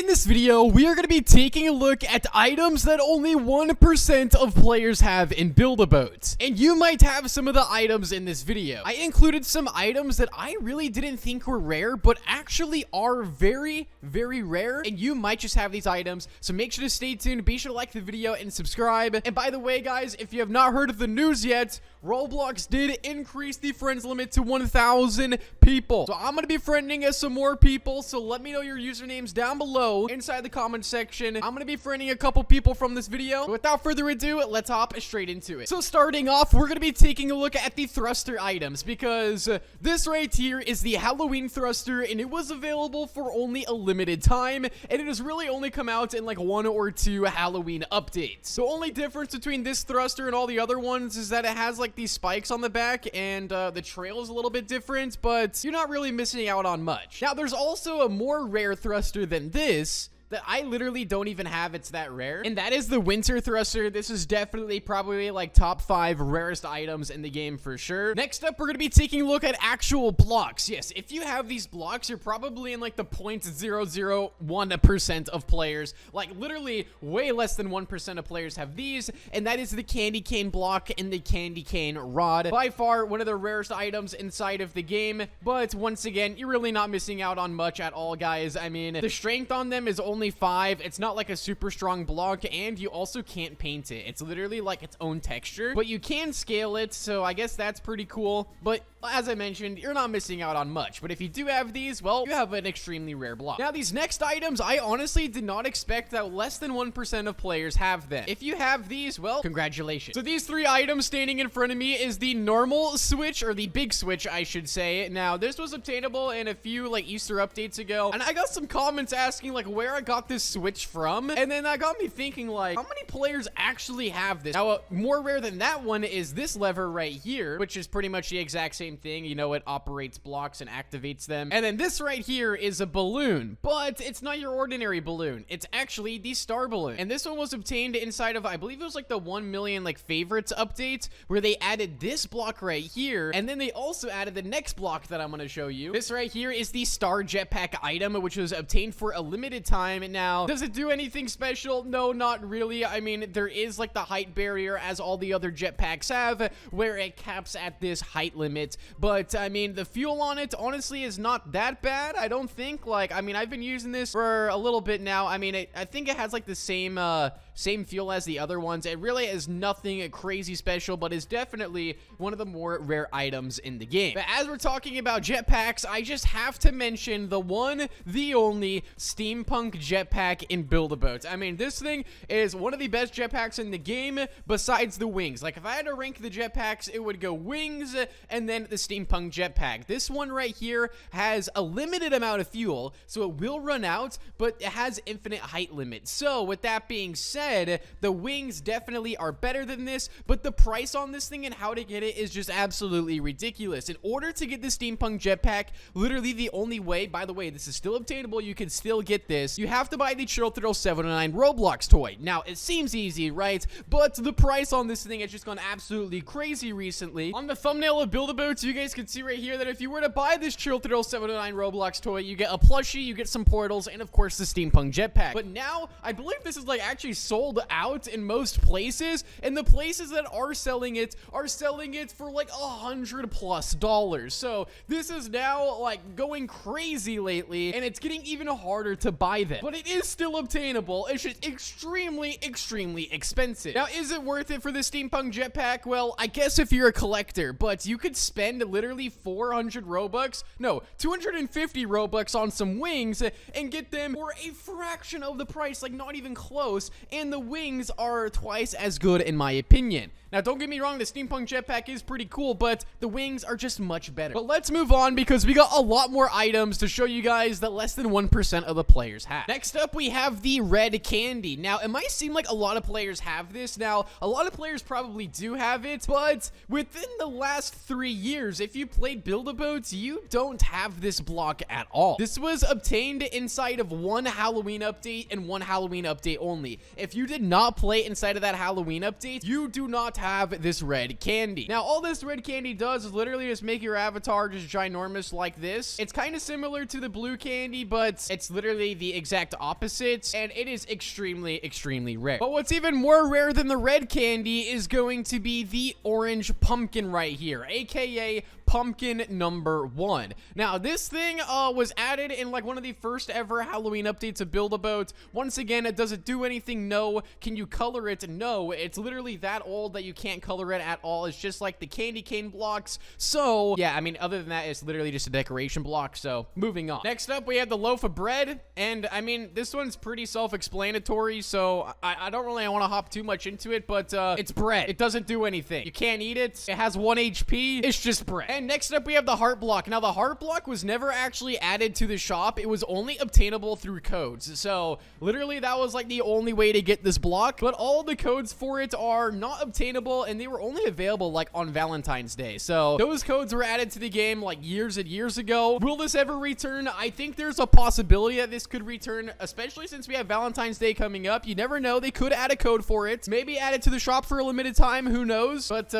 In this video, we are going to be taking a look at items that only 1% of players have in Build-A-Boat. And you might have some of the items in this video. I included some items that I really didn't think were rare, but actually are very, very rare. And you might just have these items, so make sure to stay tuned, be sure to like the video and subscribe. And by the way, guys, if you have not heard of the news yet, Roblox did increase the friends limit to 1,000 people. So I'm going to be friending some more people, so let me know your usernames down below inside the comment section. I'm going to be friending a couple people from this video. So without further ado, let's hop straight into it. So starting off, we're going to be taking a look at the thruster items because this right here is the Halloween thruster, and it was available for only a limited time, and it has really only come out in like 1 or 2 Halloween updates. The only difference between this thruster and all the other ones is that it has like these spikes on the back, and the trail is a little bit different, but you're not really missing out on much. Now, there's also a more rare thruster than this that I literally don't even have. It's that rare, and that is the winter thruster. This is definitely probably like top 5 rarest items in the game for sure. Next up, we're gonna be taking a look at actual blocks. Yes, if you have these blocks, you're probably in like the 0.001% of players, like literally way less than 1% of players have these, and that is the candy cane block and the candy cane rod. By far one of the rarest items inside of the game, but once again, you're really not missing out on much at all, guys. I mean, the strength on them is only 5. It's not like a super strong block, and you also can't paint it. It's literally like its own texture, but you can scale it, so I guess that's pretty cool. But as I mentioned, you're not missing out on much. But if you do have these, well, you have an extremely rare block. Now, these next items, I honestly did not expect that less than 1% of players have them. If you have these, well, congratulations. So these 3 items standing in front of me is the normal switch, or the big switch, I should say. Now, this was obtainable in a few like Easter updates ago, and I got some comments asking like where I got this switch from, and then that got me thinking like, how many players actually have this? Now, more rare than that one is this lever right here, which is pretty much the exact same thing. You know, it operates blocks and activates them. And then this right here is a balloon, but it's not your ordinary balloon. It's actually the star balloon, and this one was obtained inside of, I believe it was like the 1 million like favorites update, where they added this block right here, and then they also added the next block that I'm going to show you. This right here is the star jetpack item, which was obtained for a limited time. Now, does it do anything special? No, not really. I mean, there is like the height barrier as all the other jetpacks have, where it caps at this height limit. But I mean, the fuel on it honestly is not that bad, I don't think. Like, I mean, I've been using this for a little bit now. I mean, I think it has like the same fuel as the other ones. It really is nothing crazy special, but is definitely one of the more rare items in the game. But as we're talking about jetpacks, I just have to mention the one, the only Steampunk jetpack in Build-A-Boat. I mean, this thing is one of the best jetpacks in the game besides the wings. Like, if I had to rank the jetpacks, it would go wings and then the Steampunk jetpack. This one right here has a limited amount of fuel, so it will run out, but it has infinite height limit. So with that being said, the wings definitely are better than this, but the price on this thing and how to get it is just absolutely ridiculous. In order to get the Steampunk jetpack, literally the only way, by the way, this is still obtainable, you can still get this, you have to buy the Chill Thrill 709 Roblox toy. Now, it seems easy, right? But the price on this thing has just gone absolutely crazy recently. On the thumbnail of Build-A-Boat, you guys can see right here that if you were to buy this Chill Thrill 709 Roblox toy, you get a plushie, you get some portals, and of course the Steampunk jetpack. But now, I believe this is like actually sold out in most places, and the places that are selling it for like $100+. So this is now like going crazy lately, and it's getting even harder to buy them. But it is still obtainable. It's just extremely, extremely expensive. Now, is it worth it for the Steampunk jetpack? Well, I guess if you're a collector, but you could spend literally 400 Robux, no, 250 Robux on some wings and get them for a fraction of the price, like not even close, and the wings are twice as good in my opinion. Now, don't get me wrong, the Steampunk jetpack is pretty cool, but the wings are just much better. But let's move on because we got a lot more items to show you guys that less than 1% of the players have. Next up, we have the red candy. Now, it might seem like a lot of players have this. Now, a lot of players probably do have it, but within the last 3 years, if you played Build-A-Boat, you don't have this block at all. This was obtained inside of 1 Halloween update and 1 Halloween update only. If you did not play inside of that Halloween update, you do not have this red candy. Now, all this red candy does is literally just make your avatar just ginormous like this. It's kind of similar to the blue candy, but it's literally the exact opposite, and it is extremely, extremely rare. But what's even more rare than the red candy is going to be the orange pumpkin right here, aka pumpkin number 1. Now, this thing was added in like one of the first ever Halloween updates of Build-A-Boat. Once again, it doesn't do anything. No. Can you color it? No. It's literally that old that you can't color it at all. It's just like the candy cane blocks. So, yeah, I mean, other than that, it's literally just a decoration block. So, moving on. Next up, we have the loaf of bread. And, I mean, this one's pretty self-explanatory, so I don't really want to hop too much into it, but it's bread. It doesn't do anything. You can't eat it. It has 1 HP. It's just bread. And next up, we have the heart block. Now, the heart block was never actually added to the shop. It was only obtainable through codes. So, literally, that was like the only way to get this block. But all the codes for it are not obtainable, and they were only available like on Valentine's Day. So, those codes were added to the game like years and years ago. Will this ever return? I think there's a possibility that this could return, especially since we have Valentine's Day coming up. You never know. They could add a code for it. Maybe add it to the shop for a limited time. Who knows? But,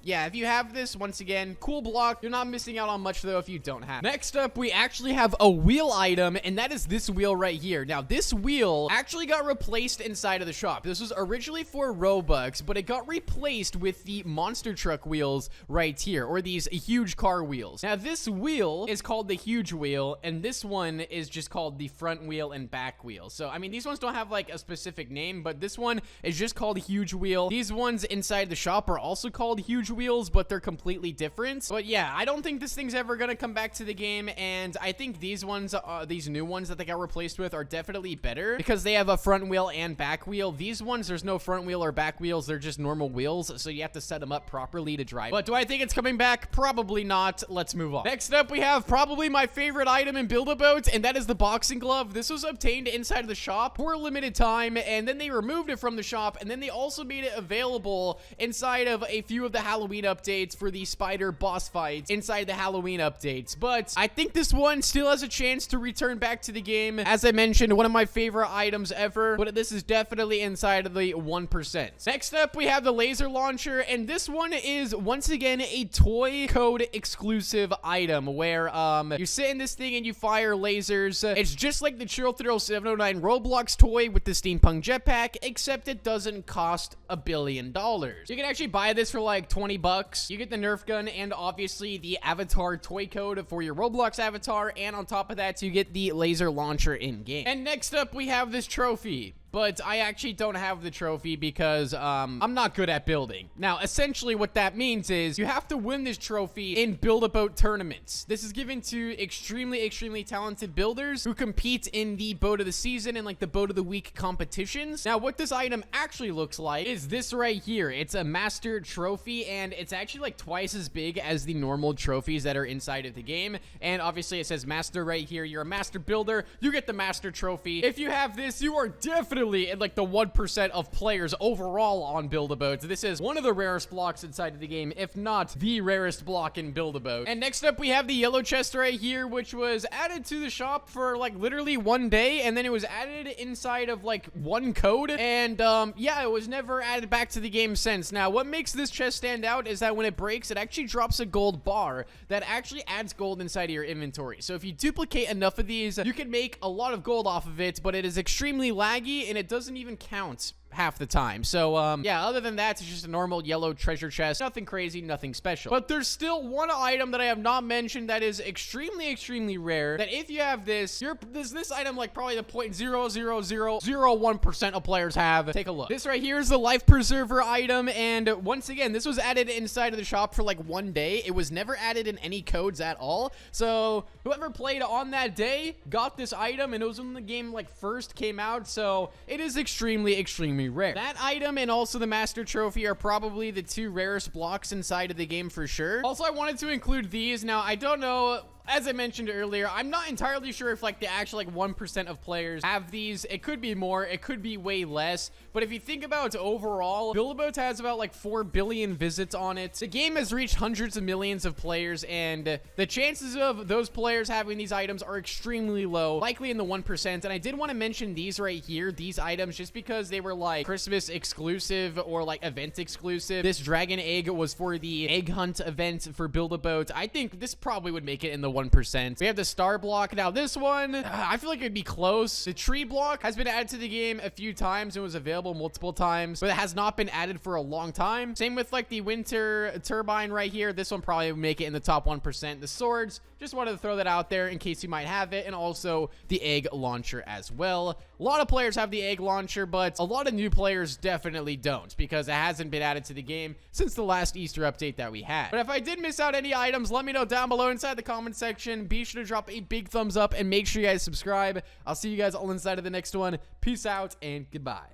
yeah, if you have this, once again, cool block. You're not missing out on much, though, if you don't have it. Next up, we actually have a wheel item, and that is this wheel right here. Now, this wheel actually got replaced inside of the shop. This was originally for Robux, but it got replaced with the monster truck wheels right here, or these huge car wheels. Now, this wheel is called the huge wheel, and this one is just called the front wheel and back wheel. So, I mean, these ones don't have, like, a specific name, but this one is just called huge wheel. These ones inside the shop are also called huge wheels, but they're completely different. But yeah, I don't think this thing's ever gonna come back to the game, and I think these ones, these new ones that they got replaced with are definitely better because they have a front wheel and back wheel. These ones, there's no front wheel or back wheels. They're just normal wheels, so you have to set them up properly to drive. But do I think it's coming back? Probably not. Let's move on. Next up, we have probably my favorite item in Build-A-Boat, and that is the boxing glove. This was obtained inside of the shop for a limited time, and then they removed it from the shop, and then they also made it available inside of a few of the Halloween updates for the spider boss fights inside the Halloween updates. But I think this one still has a chance to return back to the game. As I mentioned, one of my favorite items ever, but this is definitely inside of the 1%. Next up, we have the laser launcher, and this one is once again a toy code exclusive item where you sit in this thing and you fire lasers. It's just like the Chill Thrill 709 Roblox toy with the Steampunk jetpack, except it doesn't cost $1 billion. You can actually buy this for like 20 bucks. You get the Nerf gun and obviously the avatar toy code for your Roblox avatar, and on top of that, you get the laser launcher in-game. And next up, we have this trophy. But I actually don't have the trophy because I'm not good at building. Now, essentially what that means is you have to win this trophy in Build-A-Boat tournaments. This is given to extremely, extremely talented builders who compete in the Boat of the Season and like the Boat of the Week competitions. Now, what this item actually looks like is this right here. It's a master trophy, and it's actually like twice as big as the normal trophies that are inside of the game. And obviously it says master right here. You're a master builder. You get the master trophy. If you have this, you are definitely in like the 1% of players overall on Build-A-Boat. This is one of the rarest blocks inside of the game, if not the rarest block in Build-A-Boat. And next up, we have the yellow chest right here, which was added to the shop for like literally 1 day, and then it was added inside of like 1 code, and yeah, it was never added back to the game since. Now, what makes this chest stand out is that when it breaks, it actually drops a gold bar that actually adds gold inside of your inventory. So if you duplicate enough of these, you can make a lot of gold off of it, but it is extremely laggy, and it doesn't even count half the time. So, yeah, other than that, it's just a normal yellow treasure chest. Nothing crazy, nothing special. But there's still one item that I have not mentioned that is extremely, extremely rare, that if you have this, this item, like, probably the 0.00001% of players have. Take a look. This right here is the life preserver item, and once again, this was added inside of the shop for, like, 1 day. It was never added in any codes at all. So, whoever played on that day got this item, and it was when the game, like, first came out, so it is extremely, extremely rare. That item and also the master trophy are probably the 2 rarest blocks inside of the game for sure. Also, I wanted to include these. Now, I don't know as I mentioned earlier, I'm not entirely sure if like the actual like 1% of players have these. It could be more, it could be way less, but if you think about overall, Build-A-Boat has about like 4 billion visits on it. The game has reached hundreds of millions of players, and the chances of those players having these items are extremely low, likely in the 1%. And I did want to mention these right here, these items, just because they were like Christmas exclusive or like event exclusive. This dragon egg was for the egg hunt event for Build-A-Boat. I think this probably would make it in the 1%. We have the star block. Now this one, I feel like it'd be close. The tree block has been added to the game a few times and was available multiple times, but it has not been added for a long time. Same with like the winter turbine right here. This one probably would make it in the top 1%. The swords, just wanted to throw that out there in case you might have it, and also the egg launcher as well. A lot of players have the egg launcher, but a lot of new players definitely don't, because it hasn't been added to the game since the last Easter update that we had. But if I did miss out any items, let me know down below inside the comment section. Be sure to drop a big thumbs up and make sure you guys subscribe. I'll see you guys all inside of the next one. Peace out and goodbye.